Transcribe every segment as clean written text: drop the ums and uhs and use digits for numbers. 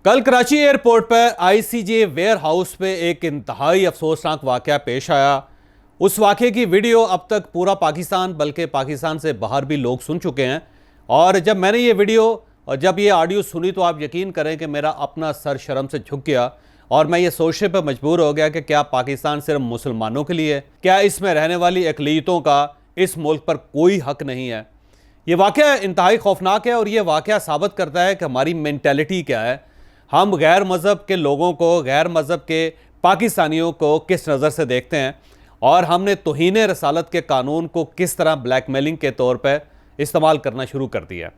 कल कराची एयरपोर्ट पर ICJ ware house पे एक इंतहाई अफसोसनाक वाक़या पेश आया। उस वाक़े की वीडियो अब तक पूरा पाकिस्तान बल्कि पाकिस्तान से बाहर भी लोग सुन चुके हैं। और जब मैंने ये वीडियो और जब ये ऑडियो सुनी तो आप यकीन करें कि मेरा अपना सर शर्म से झुक गया और मैं ये सोचने पर मजबूर हो गया कि क्या पाकिस्तान सिर्फ मुसलमानों के लिए है? क्या इसमें रहने वाली अक़लियतों का इस मुल्क पर कोई हक नहीं है? ये वाक़या इंतहाई खौफनाक है और ये वाक़या साबित करता है कि हमारी मेंटालिटी क्या है। हम गैर मज़हब के लोगों को, गैर मज़हब के पाकिस्तानियों को किस नज़र से देखते हैं और हमने तौहीन रसालत के कानून को किस तरह ब्लैकमेलिंग के तौर पर इस्तेमाल करना शुरू कर दिया।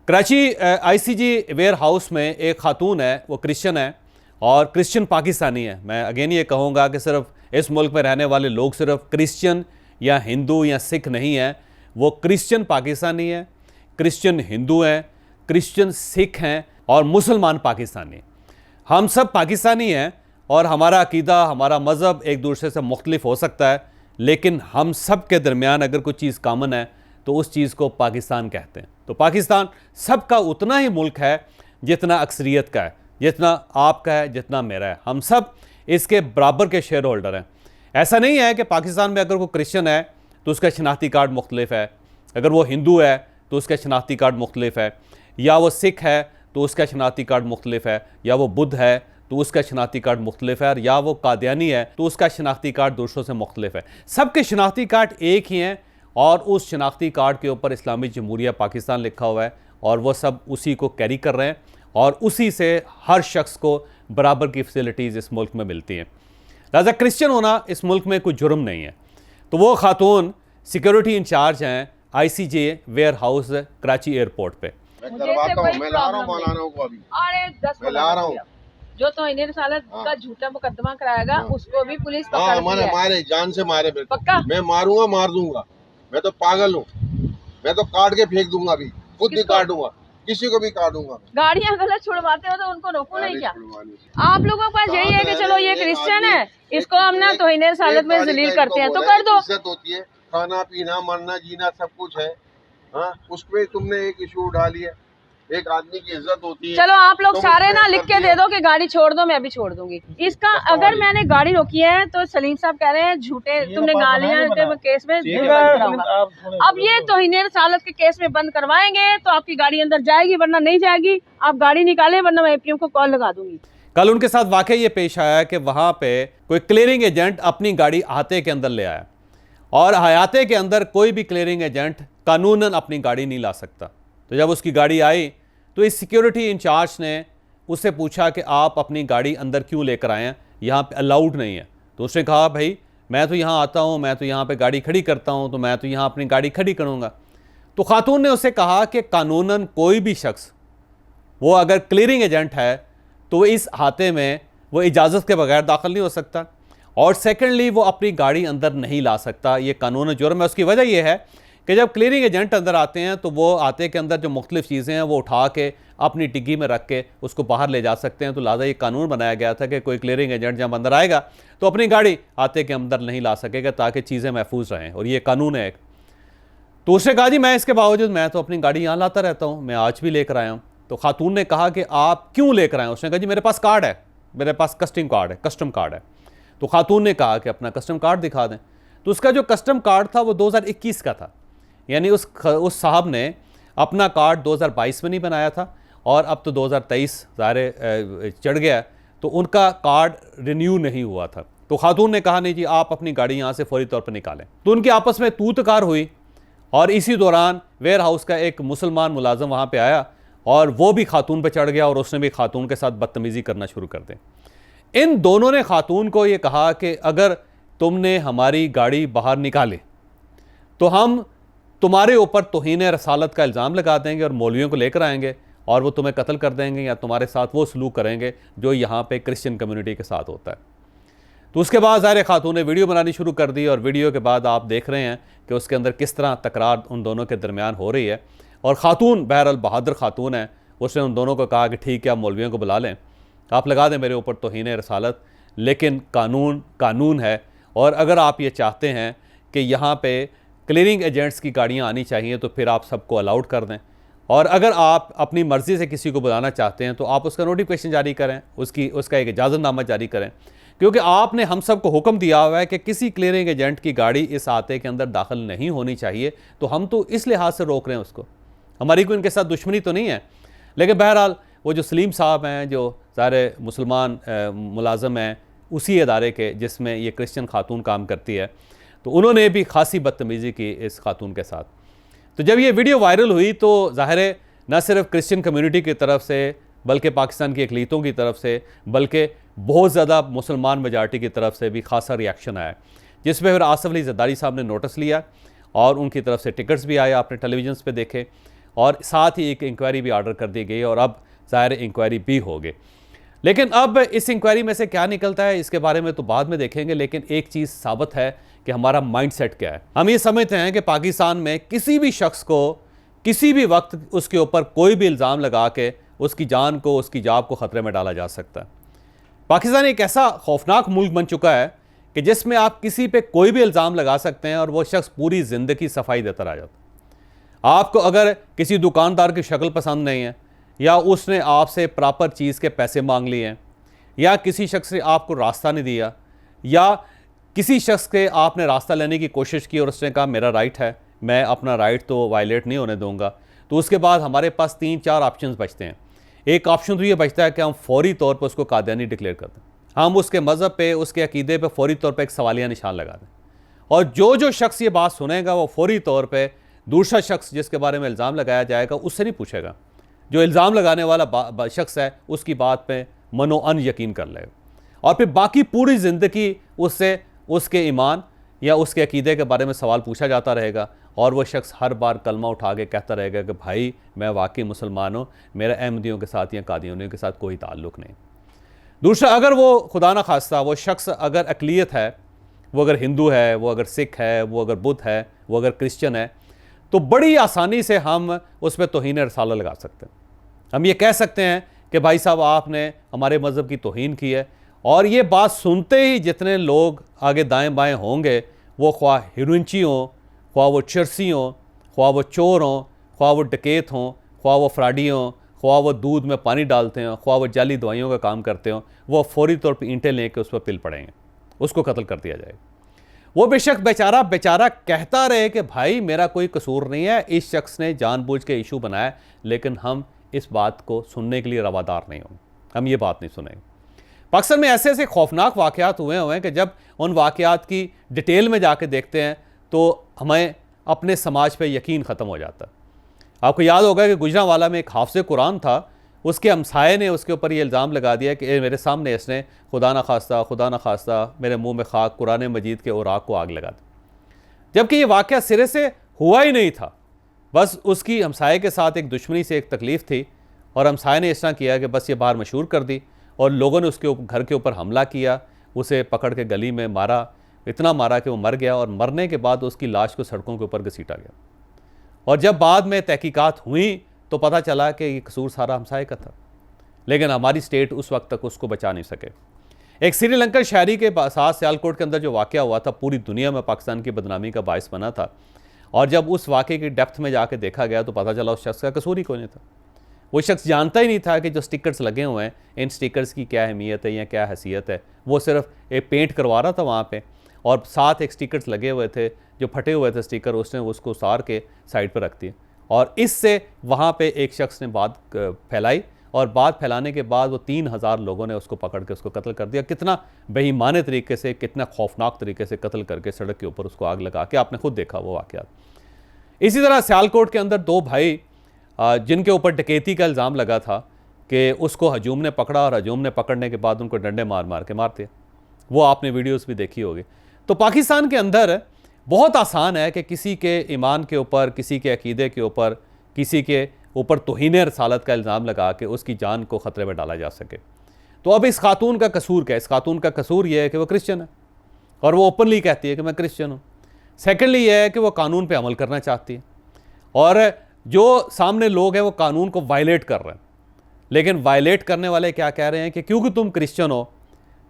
कराची आईसीजी वेयर हाउस में एक खातून है, वो क्रिश्चियन है और क्रिश्चियन पाकिस्तानी है। मैं अगेन ये कहूँगा कि सिर्फ इस मुल्क में रहने वाले लोग सिर्फ क्रिश्चियन या हिंदू या सिख नहीं हैं, वो क्रिश्चियन पाकिस्तानी है, क्रिश्चियन हिंदू हैं, क्रिश्चियन सिख हैं और मुसलमान पाकिस्तानी। हम सब पाकिस्तानी हैं और हमारा अकीदा, हमारा मज़हब एक दूसरे से मुख्तलिफ हो सकता है, लेकिन हम सब के दरमियान अगर कोई चीज़ कामन है तो उस चीज़ को पाकिस्तान कहते हैं। तो पाकिस्तान सबका उतना ही मुल्क है जितना अक्सरियत का है, जितना आपका है, जितना मेरा है। हम सब इसके बराबर के शेयर होल्डर हैं। ऐसा नहीं है कि पाकिस्तान में अगर कोई क्रिश्चियन है तो उसका शनाख्ती कार्ड मुख्तलिफ है, अगर वो हिंदू है तो उसका शनाख्ती कार्ड मुख्तलिफ है, या वो सिख है तो उसका शनाख्ती कार्ड मुख्तलिफ है, या वो बुद्ध है तो उसका शनाख्ती कार्ड मुख्तलिफ है, या वो कादियानी है तो उसका शनाख्ती कार्ड दूसरों से मुख्तलिफ है। सबके शनाख्ती कार्ड एक ही हैं और उस शनाख्ती कार्ड के ऊपर इस्लामी जमहूरिया पाकिस्तान लिखा हुआ है और वो सब उसी को कैरी कर रहे हैं और उसी से हर शख्स को बराबर की फैसिलिटीज़ इस मुल्क में मिलती हैं। लिहाजा क्रिश्चियन होना इस मुल्क में कोई जुर्म नहीं है। तो वो खातून सिक्योरिटी इंचार्ज हैं ICJ warehouse Karachi airport पे। मैं ला रहा हूँ मौलाना को अभी। अरे 10 मैं ला रहा हूँ। जो तौहीन रसालत का झूठा मुकदमा कराएगा उसको भी पुलिस पकड़ मारे जान से मारे पक्का। मैं मारूंगा, मार दूंगा। मैं तो पागल हूँ, मैं तो काट के फेंक दूंगा, अभी खुद ही काटूंगा, किसी को भी काटूंगा। गाड़ियाँ गलत छुड़वाते हो तो उनको रोको नहीं क्या? आप लोगों के पास यही है कि चलो ये क्रिश्चियन है, इसको हम ना तौहीन रसालत में जलील करते हैं तो कर दो। इज्जत होती है, खाना पीना मरना जीना सब कुछ है। हाँ, उसमें तुमने एक इशू उठा लिया। एक आदमी की इज्जत होती है। चलो आप लोग सारे ना लिख के दे दो कि गाड़ी छोड़ दो, मैं भी छोड़ दूंगी इसका। अगर मैंने गाड़ी रोकी है तो सलीम साहब कह रहे हैं झूठे, तुमने गालियां के केस में बंद कराऊंगा। अब ये तौहीन रसालत के केस में बंद करवाएंगे तो आपकी गाड़ी अंदर जाएगी, वरना नहीं जाएगी। आप गाड़ी निकालें वरना मैं एपीएम को कॉल लगा दूंगी। कल उनके साथ वाकई ये पेश आया कि वहाँ पे कोई क्लियरिंग एजेंट अपनी गाड़ी अहाते के अंदर ले आया और अहाते के अंदर कोई भी क्लियरिंग एजेंट कानूनन अपनी गाड़ी नहीं ला सकता। तो जब उसकी गाड़ी आई तो इस सिक्योरिटी इंचार्ज ने उससे पूछा कि आप अपनी गाड़ी अंदर क्यों लेकर आए हैं, यहाँ पे अलाउड नहीं है। तो उसने कहा भाई मैं तो यहाँ आता हूँ, मैं तो यहाँ पे गाड़ी खड़ी करता हूँ, तो मैं तो यहाँ अपनी गाड़ी खड़ी करूँगा। तो खातून ने उससे कहा कि कानूनन कोई भी शख्स वो अगर क्लियरिंग एजेंट है तो इस अहाते में वो इजाज़त के बगैर दाखिल नहीं हो सकता और सेकेंडली वो अपनी गाड़ी अंदर नहीं ला सकता। ये कानून जुर्म है। उसकी वजह यह है कि जब क्लियरिंग एजेंट अंदर आते हैं तो वो आते के अंदर जो मुख्तलिफ चीज़ें हैं वो उठा के अपनी डिग्गी में रख के उसको बाहर ले जा सकते हैं। तो लिहाजा ये कानून बनाया गया था कि कोई क्लियरिंग एजेंट जब अंदर आएगा तो अपनी गाड़ी आते के अंदर नहीं ला सकेगा ताकि चीज़ें महफूज रहें, और ये कानून है एक। तो उसने कहा जी मैं इसके बावजूद मैं तो अपनी गाड़ी यहाँ लाता रहता हूँ, मैं आज भी लेकर आया हूँ। तो खातून ने कहा कि आप क्यों लेकर आए? उसने कहा जी मेरे पास कार्ड है, मेरे पास कस्टम कार्ड है। तो खातून ने कहा कि अपना कस्टम कार्ड दिखा दें। तो उसका जो कस्टम कार्ड था वो 2021 का था, यानी उस साहब ने अपना कार्ड 2022 में नहीं बनाया था और अब तो 2023 ज़ाहिर चढ़ गया, तो उनका कार्ड रिन्यू नहीं हुआ था। तो खातून ने कहा नहीं जी आप अपनी गाड़ी यहाँ से फौरी तौर पर निकालें। तो उनकी आपस में तू तकार हुई और इसी दौरान वेयर हाउस का एक मुसलमान मुलाजम वहाँ पे आया और वो भी खातून पे चढ़ गया और उसने भी खातून के साथ बदतमीज़ी करना शुरू कर दी। इन दोनों ने खातून को ये कहा कि अगर तुमने हमारी गाड़ी बाहर निकाली तो हम तुम्हारे ऊपर तौहीन रसालत का इल्ज़ाम लगा देंगे और मौलवियों को लेकर आएंगे और वो तुम्हें कत्ल कर देंगे या तुम्हारे साथ वो सलूक करेंगे जो यहाँ पे क्रिश्चियन कम्युनिटी के साथ होता है। तो उसके बाद ज़ाहिर खातून ने वीडियो बनानी शुरू कर दी और वीडियो के बाद आप देख रहे हैं कि उसके अंदर किस तरह तकरार उन दोनों के दरमियान हो रही है। और ख़ातून बहरहाल बहादुर खातून है, उसने उन दोनों को कहा कि ठीक है आप मौलवियों को बुला लें, आप लगा दें मेरे ऊपर तौहीन रसालत, लेकिन कानून है और अगर आप ये चाहते हैं कि यहाँ पे क्लियरिंग एजेंट्स की गाड़ियाँ आनी चाहिए तो फिर आप सबको अलाउड कर दें और अगर आप अपनी मर्ज़ी से किसी को बुलाना चाहते हैं तो आप उसका नोटिफिकेशन जारी करें, उसका एक इजाज़तनामा जारी करें, क्योंकि आपने हम सबको हुक्म दिया हुआ है कि किसी क्लियरिंग एजेंट की गाड़ी इस अहाते के अंदर दाखिल नहीं होनी चाहिए। तो हम तो इस लिहाज से रोक रहे हैं उसको, हमारी कोई इनके साथ दुश्मनी तो नहीं है। लेकिन बहरहाल वो जो सलीम साहब हैं, जो सारे मुसलमान मुलाजम हैं उसी इदारे के जिसमें ये क्रिश्चियन खातून काम करती है, तो उन्होंने भी खासी बदतमीज़ी की इस खातून के साथ। तो जब ये वीडियो वायरल हुई तो ज़ाहिर है न सिर्फ क्रिश्चियन कम्युनिटी की तरफ से, बल्कि पाकिस्तान की अक़लीतों की तरफ से, बल्कि बहुत ज़्यादा मुसलमान मेजॉरिटी की तरफ से भी खासा रिएक्शन आया, जिसमें फिर आसिफ अली ज़रदारी साहब ने नोटिस लिया और उनकी तरफ से टिकट्स भी आए, आपने टेलीविजन पे देखे, और साथ ही एक इंक्वायरी भी आर्डर कर दी गई और अब ज़ाहिर इंक्वायरी भी हो गई। लेकिन अब इस इंक्वायरी में से क्या निकलता है इसके बारे में तो बाद में देखेंगे। लेकिन एक चीज़ साबित है कि हमारा माइंडसेट क्या है। हम ये समझते हैं कि पाकिस्तान में किसी भी शख्स को किसी भी वक्त उसके ऊपर कोई भी इल्ज़ाम लगा के उसकी जान को, उसकी जान को ख़तरे में डाला जा सकता है। पाकिस्तान एक ऐसा खौफनाक मुल्क बन चुका है कि जिसमें आप किसी पे कोई भी इल्ज़ाम लगा सकते हैं और वो शख्स पूरी ज़िंदगी सफाई देता रह जाता। आपको अगर किसी दुकानदार की शक्ल पसंद नहीं है, या उसने आपसे प्रॉपर चीज़ के पैसे मांग लिए हैं, या किसी शख्स ने आपको रास्ता नहीं दिया, या किसी शख्स के आपने रास्ता लेने की कोशिश की और उसने कहा मेरा राइट है, मैं अपना राइट तो वायलेट नहीं होने दूंगा, तो उसके बाद हमारे पास 3-4 ऑप्शंस बचते हैं। एक ऑप्शन तो ये बचता है कि हम फौरी तौर पर उसको कादियानी डिक्लेयर कर दें, हम उसके मज़हब पे, उसके अकीदे पे फौरी तौर पे एक सवालिया निशान लगा दें, और जो शख्स ये बात सुनेगा वो फौरी तौर पे दूसरा शख्स जिसके बारे में इल्ज़ाम लगाया जाएगा उससे नहीं पूछेगा, जो इल्ज़ाम लगाने वाला शख्स है उसकी बात पे मनो-अन यकीन कर लेगा, और फिर बाकी पूरी ज़िंदगी उससे उसके ईमान या उसके अकीदे के बारे में सवाल पूछा जाता रहेगा, और वह शख्स हर बार कलमा उठा के कहता रहेगा कि भाई मैं वाकई मुसलमान हूँ, मेरा अहमदियों के साथ या कादियानियों के साथ कोई ताल्लुक़ नहीं। दूसरा, अगर वो खुदा न खास्ता वो शख्स अगर अक़लियत है, वो अगर हिंदू है, वो अगर सिख है, वो अगर बुद्ध है, वो अगर क्रिश्चियन है, तो बड़ी आसानी से हम उस पर तौहीन रसाला लगा सकते हैं। हम ये कह सकते हैं कि भाई साहब आपने हमारे मज़हब की तौहीन की है, और ये बात सुनते ही जितने लोग आगे दाएं बाएं होंगे, वो ख्वाह हिरोइनची हों, ख्वाह वो चरसी हों, ख्वाह वो चोर हों, ख्वाह वो डकैत हों, ख्वाह वो फ्राडी हों, ख्वाह वो दूध में पानी डालते हों, ख्वाह वो जाली दवाइयों का काम करते हों, वो फौरी तौर पर ईंटें लेके उस पर पिल पड़ेंगे, उसको कत्ल कर दिया जाएगा। वो बेशक बेचारा कहता रहे कि भाई मेरा कोई कसूर नहीं है, इस शख्स ने जानबूझ के इशू बनाया, लेकिन हम इस बात को सुनने के लिए रवादार नहीं होंगे, हम ये बात नहीं सुनेंगे। पाकिस्तान में ऐसे ऐसे खौफनाक वाक़यात हुए हैं कि जब उन वाक़यात की डिटेल में जाके देखते हैं तो हमें अपने समाज पे यकीन ख़त्म हो जाता है। आपको याद होगा कि गुजरांवाला में एक हाफ़िज़ कुरान था, उसके हमसाये ने उसके ऊपर ये इल्ज़ाम लगा दिया कि मेरे सामने इसने खुदा न खास्ता मेरे मुँह में खाक कुरान मजीद के औराक को आग लगा दी, जबकि ये वाक़या सिरे से हुआ ही नहीं था। बस उसकी हमसाये के साथ एक दुश्मनी से एक तकलीफ़ थी, और हमसाये ने इस तरह किया कि बस ये बाहर मशहूर कर दी, और लोगों ने उसके घर के ऊपर हमला किया, उसे पकड़ के गली में मारा, इतना मारा कि वो मर गया, और मरने के बाद उसकी लाश को सड़कों के ऊपर घसीटा गया। और जब बाद में तहकीकात हुई तो पता चला कि ये कसूर सारा हमसाये का था, लेकिन हमारी स्टेट उस वक्त तक उसको बचा नहीं सके। एक श्रीलंकन शायरी के साथ सियालकोट के अंदर जो वाक़या हुआ था, पूरी दुनिया में पाकिस्तान की बदनामी का बायस बना था, और जब उस वाक़े की डेप्थ में जाके देखा गया तो पता चला उस शख्स का कसूर ही कोई नहीं था। वो शख्स जानता ही नहीं था कि जो स्टिकर्स लगे हुए हैं, इन स्टिकर्स की क्या अहमियत है या क्या हैसियत है। वो सिर्फ एक पेंट करवा रहा था वहाँ पे, और साथ एक स्टिकर्स लगे हुए थे जो फटे हुए थे स्टिकर, उसने उसको उतार के साइड पर रख दिए, और इससे वहाँ पे एक शख्स ने बात फैलाई, और बात फैलाने के बाद वो 3000 लोगों ने उसको पकड़ के उसको कत्ल कर दिया। कितना बेईमाने तरीके से, कितना खौफनाक तरीके से कत्ल करके सड़क के ऊपर उसको आग लगा के, आपने खुद देखा वो वाक़यात। इसी तरह सियालकोट के अंदर 2 भाई जिनके ऊपर डकैती का इल्ज़ाम लगा था कि उसको हजूम ने पकड़ा, और हजूम ने पकड़ने के बाद उनको डंडे मार मार के मार दिया, वो आपने वीडियोस भी देखी होगी। तो पाकिस्तान के अंदर बहुत आसान है कि किसी के ईमान के ऊपर, किसी के अकीदे के ऊपर, किसी के ऊपर तौहीन रसालत का इल्ज़ाम लगा के उसकी जान को ख़तरे में डाला जा सके। तो अब इस खातून का कसूर क्या है? इस खातून का कसूर यह है कि वो क्रिश्चियन है, और वो ओपनली कहती है कि मैं क्रिश्चियन हूँ। सेकेंडली यह है कि वो कानून पर अमल करना चाहती है, और जो सामने लोग हैं वो कानून को वायलेट कर रहे हैं। लेकिन वायलेट करने वाले क्या कह रहे हैं कि क्योंकि तुम क्रिश्चियन हो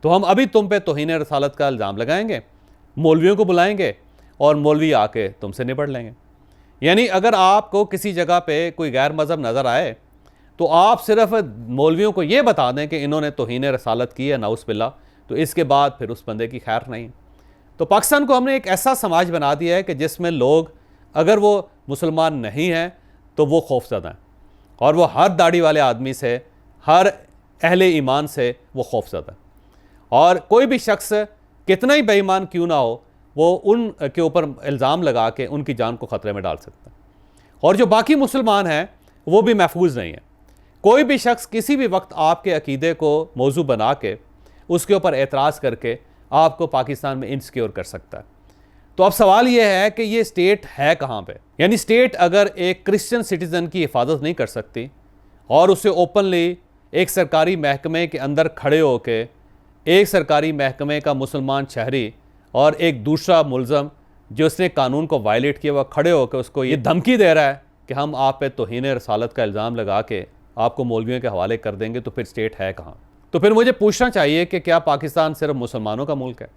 तो हम अभी तुम पे तौहीन रसालत का इल्ज़ाम लगाएंगे, मौलवियों को बुलाएंगे, और मौलवी आके तुमसे निपट लेंगे। यानी अगर आपको किसी जगह पे कोई गैर मज़हब नज़र आए तो आप सिर्फ मौलवियों को ये बता दें कि इन्होंने तौहीन रसालत की है नाउज़ बिल्लाह, तो इसके बाद फिर उस बंदे की खैर नहीं। तो पाकिस्तान को हमने एक ऐसा समाज बना दिया है कि जिसमें लोग अगर वो मुसलमान नहीं हैं तो वो खौफज़दा हैं, और वो हर दाढ़ी वाले आदमी से, हर अहले ईमान से वो खौफज़दा है। और कोई भी शख्स कितना ही बेईमान क्यों ना हो, वो उन के ऊपर इल्ज़ाम लगा के उनकी जान को ख़तरे में डाल सकता है। और जो बाकी मुसलमान हैं वो भी महफूज नहीं है। कोई भी शख्स किसी भी वक्त आपके अकीदे को मौजू बना के उसके ऊपर एतराज़ करके आपको पाकिस्तान में इनसिक्योर कर सकता है। तो अब सवाल ये है कि ये स्टेट है कहाँ पे? यानी स्टेट अगर एक क्रिश्चियन सिटीज़न की हिफाजत नहीं कर सकती और उसे ओपनली एक सरकारी महकमे के अंदर खड़े होके एक सरकारी महकमे का मुसलमान शहरी और एक दूसरा मुलज़म जो उसने कानून को वायलेट किया वह खड़े होकर उसको ये धमकी दे रहा है कि हम आप पे तौहीन रसालत का इल्ज़ाम लगा के आपको मौलवियों के हवाले कर देंगे, तो फिर स्टेट है कहाँ? तो फिर मुझे पूछना चाहिए कि क्या पाकिस्तान सिर्फ मुसलमानों का मुल्क है?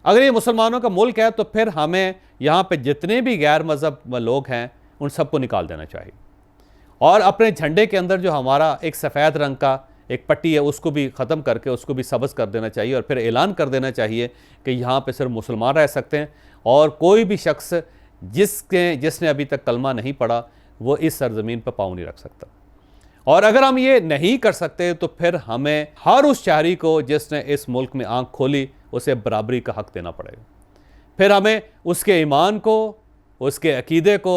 अगर ये मुसलमानों का मुल्क है तो फिर हमें यहाँ पे जितने भी गैर मज़हब लोग हैं उन सबको निकाल देना चाहिए, और अपने झंडे के अंदर जो हमारा एक सफ़ेद रंग का एक पट्टी है उसको भी ख़त्म करके उसको भी सब्ज़ कर देना चाहिए, और फिर ऐलान कर देना चाहिए कि यहाँ पे सिर्फ मुसलमान रह सकते हैं और कोई भी शख्स जिसने अभी तक कलमा नहीं पढ़ा वो इस सरज़मीन पर पाँव नहीं रख सकता। और अगर हम ये नहीं कर सकते तो फिर हमें हर उस शहरी को जिसने इस मुल्क में आंख खोली उसे बराबरी का हक़ देना पड़ेगा। फिर हमें उसके ईमान को, उसके अकीदे को,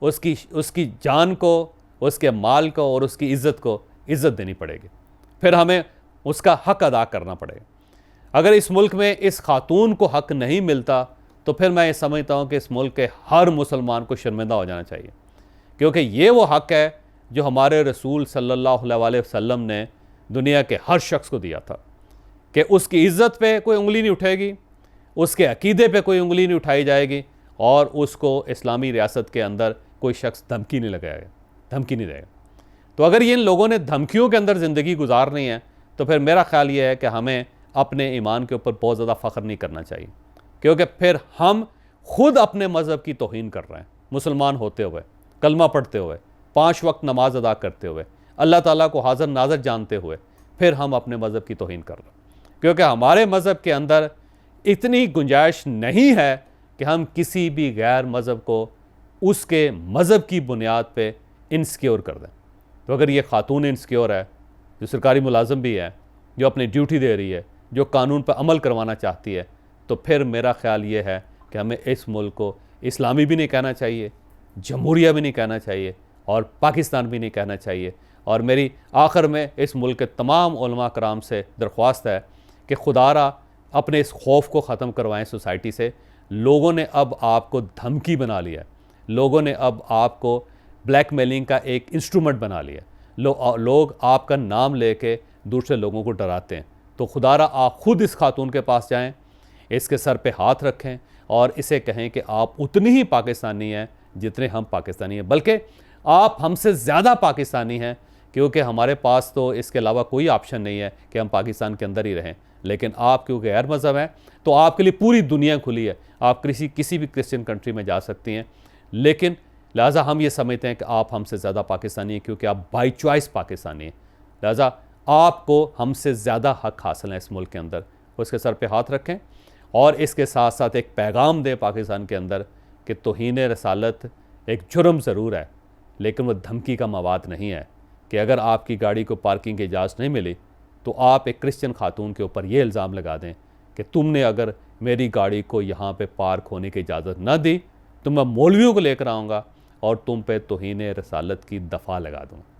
उसकी जान को, उसके माल को और उसकी इज़्ज़त को इज़्ज़त देनी पड़ेगी। फिर हमें उसका हक़ अदा करना पड़ेगा। अगर इस मुल्क में इस खातून को हक़ नहीं मिलता तो फिर मैं ये समझता हूँ कि इस मुल्क के हर मुसलमान को शर्मिंदा हो जाना चाहिए, क्योंकि ये वो हक़ है जो हमारे रसूल सल्लल्लाहु अलैहि वसल्लम ने दुनिया के हर शख्स को दिया था कि उसकी इज़्ज़त पे कोई उंगली नहीं उठेगी, उसके अकीदे पे कोई उंगली नहीं उठाई जाएगी, और उसको इस्लामी रियासत के अंदर कोई शख्स धमकी नहीं देगा। तो अगर ये इन लोगों ने धमकियों के अंदर ज़िंदगी गुजारनी है तो फिर मेरा ख्याल ये है कि हमें अपने ईमान के ऊपर बहुत ज़्यादा फ़ख्र नहीं करना चाहिए, क्योंकि फिर हम खुद अपने मज़हब की तौहीन कर रहे हैं। मुसलमान होते हुए, कलमा पढ़ते हुए, 5 वक्त नमाज अदा करते हुए, अल्लाह ताला को हाज़िर नाज़िर जानते हुए फिर हम अपने मज़हब की तौहीन कर रहे हैं, क्योंकि हमारे मज़हब के अंदर इतनी गुंजाइश नहीं है कि हम किसी भी गैर मज़हब को उसके मज़हब की बुनियाद पे इनसिक्योर कर दें। तो अगर ये खातून इनसिक्योर है, जो सरकारी मुलाजिम भी है, जो अपनी ड्यूटी दे रही है, जो कानून पर अमल करवाना चाहती है, तो फिर मेरा ख्याल ये है कि हमें इस मुल्क को इस्लामी भी नहीं कहना चाहिए, जमहूरिया भी नहीं कहना चाहिए, और पाकिस्तान भी नहीं कहना चाहिए। और मेरी आखिर में इस मुल्क के तमाम उलमा कराम से दरख्वास्त है कि खुदारा अपने इस खौफ को ख़त्म करवाएं सोसाइटी से। लोगों ने अब आपको धमकी बना लिया है, लोगों ने अब आपको ब्लैकमेलिंग का एक इंस्ट्रूमेंट बना लिया। लोग आपका नाम लेके दूसरे लोगों को डराते हैं। तो खुदारा आप खुद इस खातून के पास जाएं, इसके सर पे हाथ रखें और इसे कहें कि आप उतनी ही पाकिस्तानी हैं जितने हम पाकिस्तानी हैं, बल्कि आप हमसे ज़्यादा पाकिस्तानी हैं, क्योंकि हमारे पास तो इसके अलावा कोई ऑप्शन नहीं है कि हम पाकिस्तान के अंदर ही रहें। लेकिन आप क्योंकि गैर मज़हब हैं तो आपके लिए पूरी दुनिया खुली है, आप किसी भी क्रिश्चियन कंट्री में जा सकती हैं। लेकिन लिहाजा हम ये समझते हैं कि आप हमसे ज़्यादा पाकिस्तानी हैं, क्योंकि आप बाई चॉइस पाकिस्तानी हैं। लिहाजा आपको हमसे ज़्यादा हक़ हासिल है इस मुल्क के अंदर। उसके सर पे हाथ रखें और इसके साथ साथ एक पैगाम दें पाकिस्तान के अंदर कि तौहीन रसालत एक जुर्म ज़रूर है, लेकिन वह धमकी का मवाद नहीं है कि अगर आपकी गाड़ी को पार्किंग की इजाज़त नहीं मिली तो आप एक क्रिश्चियन खातून के ऊपर ये इल्ज़ाम लगा दें कि तुमने अगर मेरी गाड़ी को यहाँ पे पार्क होने की इजाज़त न दी तो मैं मौलवियों को लेकर आऊँगा और तुम पे तौहीन रसालत की दफ़ा लगा दूँगा।